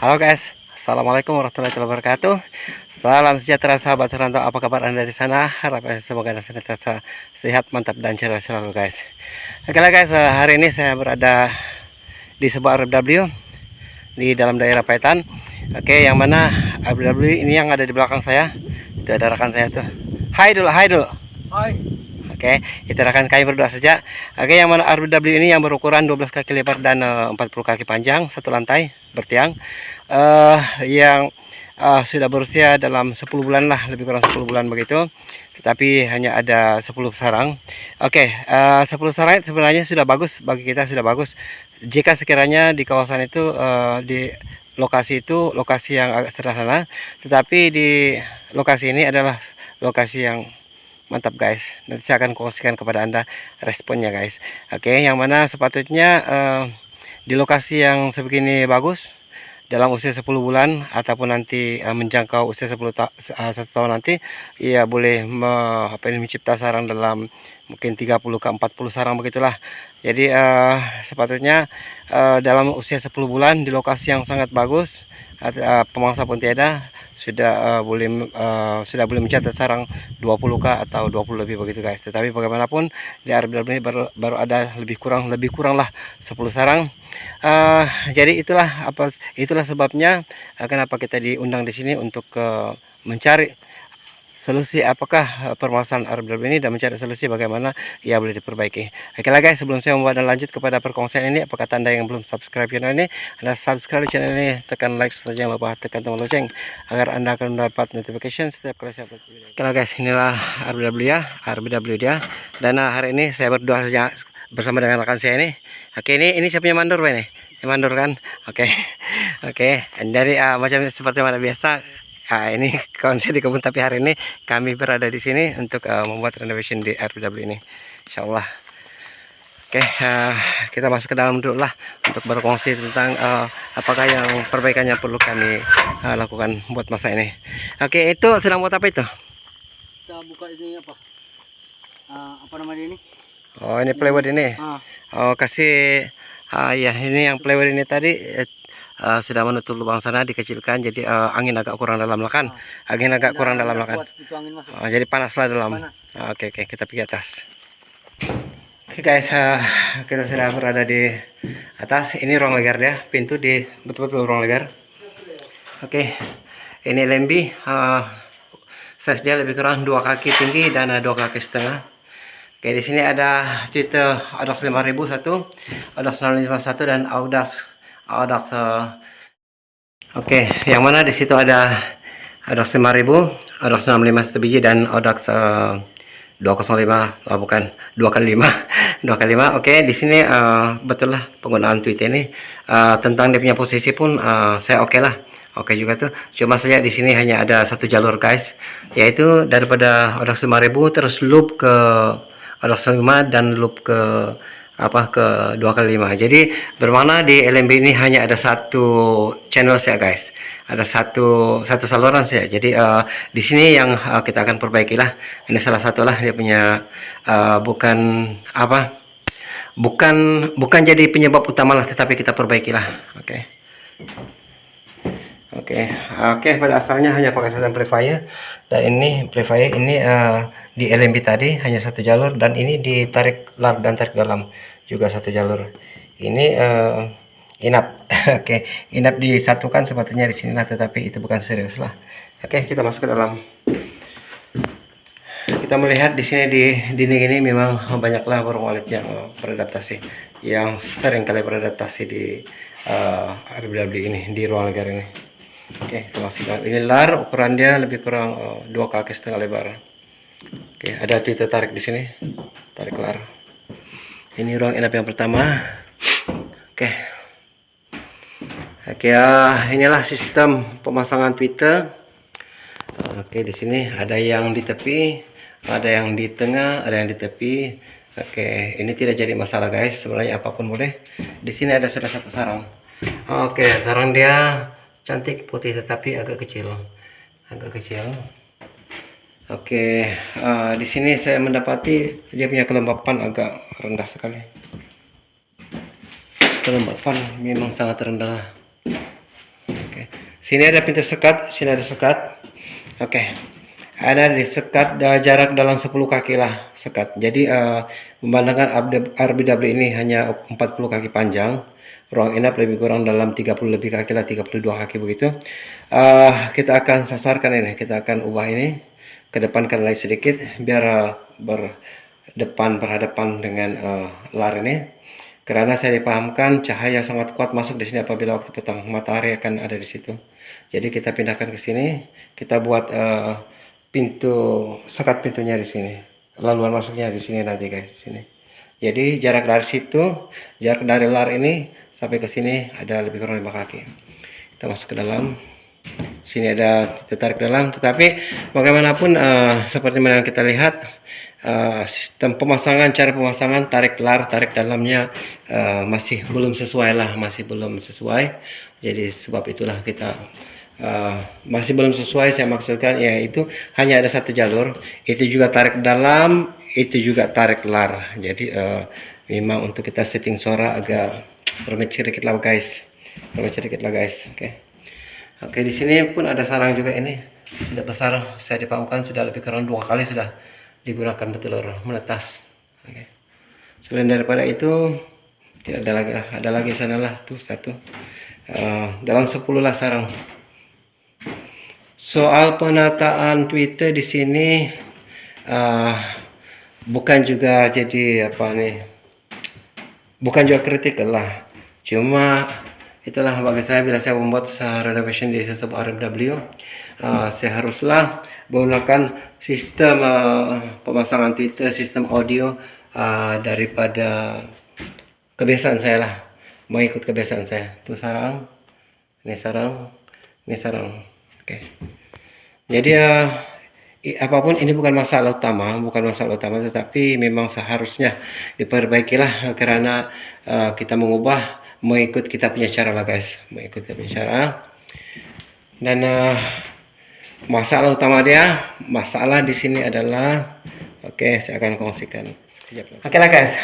Halo guys, assalamualaikum warahmatullahi wabarakatuh. Salam sejahtera sahabat serantau. Apa kabar anda di sana? Harapan semoga anda senantiasa sehat, mantap dan cerah selalu guys. Oke lah guys, hari ini saya berada di sebuah RW di dalam daerah Paitan. Oke, yang mana RW ini yang ada di belakang saya. Itu ada rekan saya tuh. Hai dulu, hai dulu. Hai. Oke, itu rekan kami berdua saja. Oke, yang mana RW ini yang berukuran 12 kaki lebar dan 40 kaki panjang, satu lantai bertiang. Yang sudah berusia dalam 10 bulan lah, lebih kurang 10 bulan begitu. Tetapi hanya ada 10 sarang. Oke, 10 sarang sebenarnya sudah bagus, bagi kita sudah bagus. Jika sekiranya di kawasan itu di lokasi itu lokasi yang agak sederhana, tetapi di lokasi ini adalah lokasi yang mantap guys. Nanti saya akan kongsikan kepada anda responnya guys. Oke, yang mana sepatutnya di lokasi yang sebegini bagus dalam usia 10 bulan ataupun nanti menjangkau usia 1 tahun nanti, ia boleh mencipta sarang dalam mungkin 30 ke 40 sarang begitulah. Jadi sepatutnya dalam usia 10 bulan di lokasi yang sangat bagus, pemangsa pun tiada, sudah boleh mencatat sarang 20k atau 20 lebih begitu guys. Tetapi bagaimanapun di RW ini baru ada lebih kurang lah 10 sarang. Jadi itulah sebabnya kenapa kita diundang di sini untuk mencari solusi apakah permasalahan RW ini dan mencari solusi bagaimana ia boleh diperbaiki. Oke lah guys, sebelum saya membuat dan lanjut kepada perkongsian ini, apa kata anda yang belum subscribe channel ini, anda subscribe channel ini, tekan like serta jangan lupa tekan tombol lonceng agar anda akan mendapat notification setiap kali saya upload video. Oke lah guys, inilah RW ya, RW dia. Dan hari ini saya berdua saja bersama dengan rekan saya ini. Oke, ini saya punya mandor ini. Ini mandor kan? Oke. Oke, dari macam seperti mana biasa. Ini kawan saya di kebun, tapi hari ini kami berada di sini untuk membuat renovation di RW ini, insyaallah. Oke, kita masuk ke dalam dulu lah untuk berkongsi tentang apakah yang perbaikannya perlu kami lakukan buat masa ini. Oke, itu sedang buat apa itu? Kita buka ini apa? Apa namanya ini? Oh, ini plywood ini. Oh, kasih ya, ini yang plywood ini tadi sudah menutup lubang sana, dikecilkan jadi angin agak kurang dalam lah kan. Angin agak kurang dalam lah kan. Jadi panaslah dalam. Oke, kita pergi atas. Oke guys, kita sudah berada di atas. Ini ruang legar dia, pintu di betul-betul ruang legar. Oke, ini lembi, size dia lebih kurang 2 kaki tinggi dan 2 kaki setengah. Oke, di sini ada Twitter Audax 5000 satu, Audax 651 dan Audax. Oke, yang mana di situ ada Audax 5000, Audax 651 biji dan Audax 205, bukan 2x5 2x5. Oke, di sini betul lah penggunaan tweet ini, tentang dia punya posisi pun saya oke lah. Oke juga tuh. Cuma saja di sini hanya ada satu jalur guys, yaitu daripada Audax 5000 terus loop ke Audax 5 dan loop ke ke 2x5. Jadi bermakna di LMB ini hanya ada satu channel saja guys, ada satu saluran saja. Jadi di sini yang kita akan perbaiki lah. Ini salah satu lah dia punya bukan jadi penyebab utama lah, tetapi kita perbaiki lah. Oke, pada asalnya hanya pakai satu amplifier, dan ini amplifier ini di LMB tadi hanya satu jalur, dan ini ditarik lar dan tarik dalam juga satu jalur. Ini inap. Oke, inap disatukan sepatutnya di sini lah, tetapi itu bukan serius lah. Oke, kita masuk ke dalam. Kita melihat di sini di dinding ini memang banyaklah burung walet yang beradaptasi, yang sering kali beradaptasi di RW ini, di ruang legar ini. Oke, kita masuk dalam. Ini lar, ukuran dia lebih kurang 2 kaki setengah lebar. Oke, ada Twitter tarik di sini, tarik lar. Ini ruang inap yang pertama. Oke, inilah sistem pemasangan Twitter. Oke, di sini ada yang di tepi, ada yang di tengah, ada yang di tepi. Oke, ini tidak jadi masalah guys, sebenarnya apapun boleh. Di sini ada sudah satu sarang. Oke, sarang dia cantik putih tetapi agak kecil. Oke, di sini saya mendapati dia punya kelembapan agak rendah sekali. Kelembapan memang sangat rendah. Oke. Sini ada pintu sekat, sini ada sekat. Oke. Ada di sekat jarak dalam 10 kaki lah sekat. Jadi memandangkan RBW ini hanya 40 kaki panjang. Ruang inap lebih kurang dalam 30 lebih kaki lah, 32 kaki begitu. Kita akan sasarkan ini, kita akan ubah ini ke depankan lagi sedikit biar berhadapan dengan lar ini. Karena saya dipahamkan cahaya sangat kuat masuk di sini apabila waktu petang, matahari akan ada di situ. Jadi kita pindahkan ke sini, kita buat pintu sekat pintunya di sini. Laluan masuknya di sini nanti guys, di sini. Jadi jarak dari situ, jarak dari lar ini sampai ke sini ada lebih kurang 5 kaki. Kita masuk ke dalam. Sini ada kita tarik ke dalam, tetapi bagaimanapun seperti mana yang kita lihat sistem pemasangan, cara pemasangan tarik lar, tarik dalamnya masih belum sesuai lah, masih belum sesuai. Jadi sebab itulah kita masih belum sesuai, saya maksudkan yaitu hanya ada satu jalur, itu juga tarik dalam, itu juga tarik lar. Jadi memang untuk kita setting suara agak rumit sedikit lah guys, Oke, di sini pun ada sarang juga, ini sudah besar, saya dipahamkan sudah lebih kurang 2 kali sudah digunakan bertelur menetas. Oke. Selain daripada itu tidak ada lagi, ada lagi sanalah tuh satu. Dalam 10 lah sarang. Soal penataan Twitter di sini bukan juga jadi apa nih, bukan juga kritik lah, cuma itulah bagi saya bila saya membuat renovation di sebuah RFW, saya haruslah menggunakan sistem pemasangan Twitter, sistem audio daripada kebiasaan saya lah, mengikut kebiasaan saya. Itu sarang, ini sarang, ini sarang. Oke. Jadi apapun ini bukan masalah utama, tetapi memang seharusnya diperbaikilah karena kita mengubah mengikut kita punya cara lah guys, mengikut kita punya cara. Dan masalah utama dia, masalah di sini adalah, oke, saya akan kongsikan. Oke lah guys,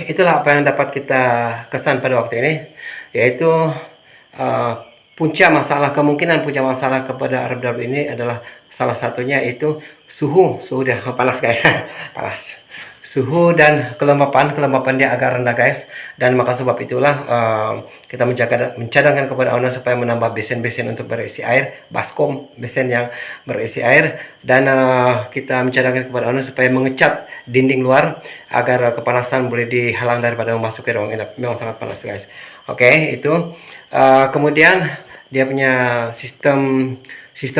itulah apa yang dapat kita kesan pada waktu ini, yaitu kemungkinan punca masalah kepada RFW ini adalah salah satunya itu suhu dia panas guys, panas. Suhu dan kelembapan dia agak rendah guys, dan maka sebab itulah kita mencadangkan kepada owner supaya menambah besen-besen untuk berisi air, baskom besen yang berisi air, dan kita mencadangkan kepada owner supaya mengecat dinding luar agar kepanasan boleh dihalang daripada memasuki ruang inap. Memang sangat panas guys. Oke, itu kemudian dia punya sistem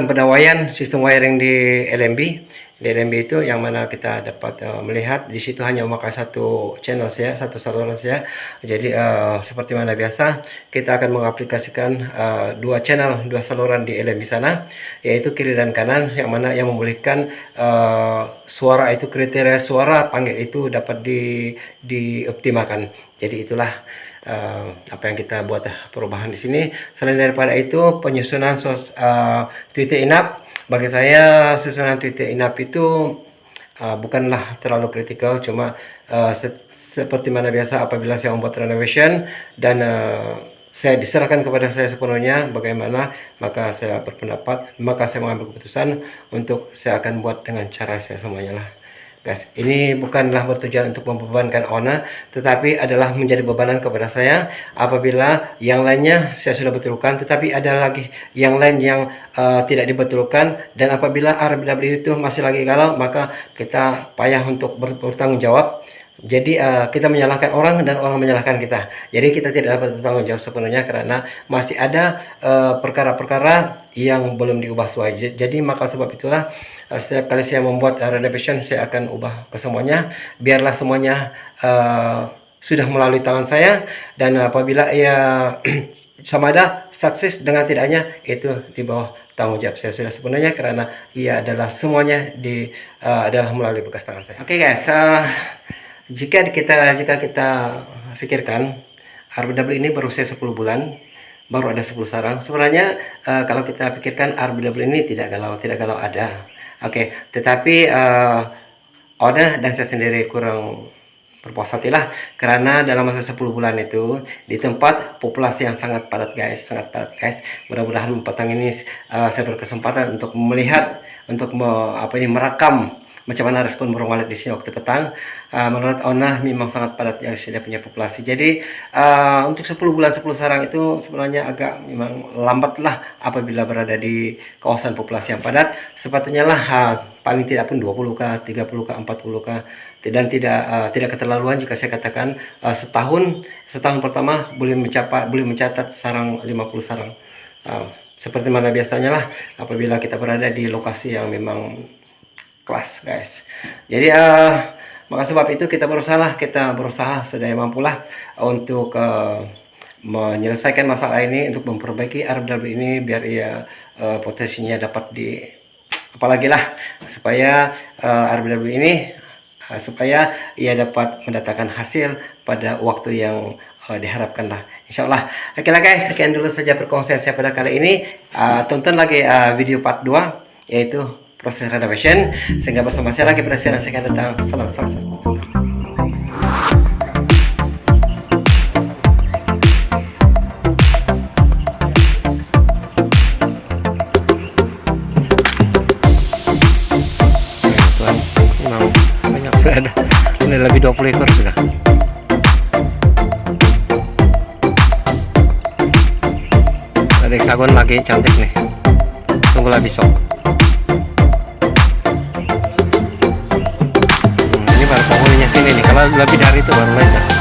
pendawaian, sistem wiring di LMB. Di LMB itu yang mana kita dapat melihat di situ hanya memakai satu channel saja, satu saluran saja. Jadi seperti mana biasa kita akan mengaplikasikan dua saluran di LMB sana, yaitu kiri dan kanan, yang mana yang membolehkan suara itu, kriteria suara panggil itu dapat dioptimalkan. Jadi itulah apa yang kita buat perubahan di sini. Selain daripada itu, penyusunan Twitter inap, bagi saya susunan Twitter inap itu bukanlah terlalu kritikal, cuma seperti mana biasa apabila saya membuat renovation dan saya diserahkan kepada saya sepenuhnya bagaimana, maka saya berpendapat, maka saya mengambil keputusan untuk saya akan buat dengan cara saya semuanya lah guys. Ini bukanlah bertujuan untuk membebankan owner, tetapi adalah menjadi bebanan kepada saya apabila yang lainnya saya sudah betulkan, tetapi ada lagi yang lain yang tidak dibetulkan, dan apabila RBW itu masih lagi galau, maka kita payah untuk bertanggung jawab. Jadi kita menyalahkan orang dan orang menyalahkan kita. Jadi kita tidak dapat bertanggung jawab sepenuhnya karena masih ada perkara-perkara yang belum diubah sesuai. Jadi maka sebab itulah setiap kali saya membuat renovation, saya akan ubah ke semuanya. Biarlah semuanya sudah melalui tangan saya, dan apabila sama ada sukses dengan tidaknya itu di bawah tanggung jawab saya sudah sepenuhnya, karena ia adalah semuanya adalah melalui bekas tangan saya. Oke guys, jika kita pikirkan RBW ini berusia 10 bulan, baru ada 10 sarang. Sebenarnya kalau kita pikirkan RBW ini tidak galau ada. Oke, tetapi owner dan saya sendiri kurang berpuas hatilah, karena dalam masa 10 bulan itu di tempat populasi yang sangat padat guys, mudah-mudahan petang ini saya berkesempatan untuk melihat, untuk merekam macam mana respon burung walet di sini waktu petang. Menurut Ona memang sangat padat yang sudah punya populasi. Jadi untuk 10 bulan 10 sarang itu sebenarnya agak memang lambat lah apabila berada di kawasan populasi yang padat. Sepatutnya lah paling tidak pun 20 kah, 30 kah, 40 kah, dan tidak keterlaluan jika saya katakan setahun pertama boleh mencatat sarang 50 sarang. Seperti mana biasanya lah apabila kita berada di lokasi yang memang kelas guys. Jadi maka sebab itu kita berusaha sedaya mampulah untuk menyelesaikan masalah ini, untuk memperbaiki RBW ini biar ia potensinya dapat apalagi lah supaya RBW ini supaya ia dapat mendatangkan hasil pada waktu yang diharapkan lah, insyaallah. Oke lah guys, sekian dulu saja perkongsian saya pada kali ini. Tonton lagi video part 2 yaitu proses renovation, sehingga bersama saya lagi pada siaran saya akan datang. Salam sukses. Memang banyak sudah ada, ini lebih 20 ekor sudah. Ada hexagon lagi cantik nih, tunggulah besok. Ini baru penghuninya sini nih, kalau lebih dari itu baru lain.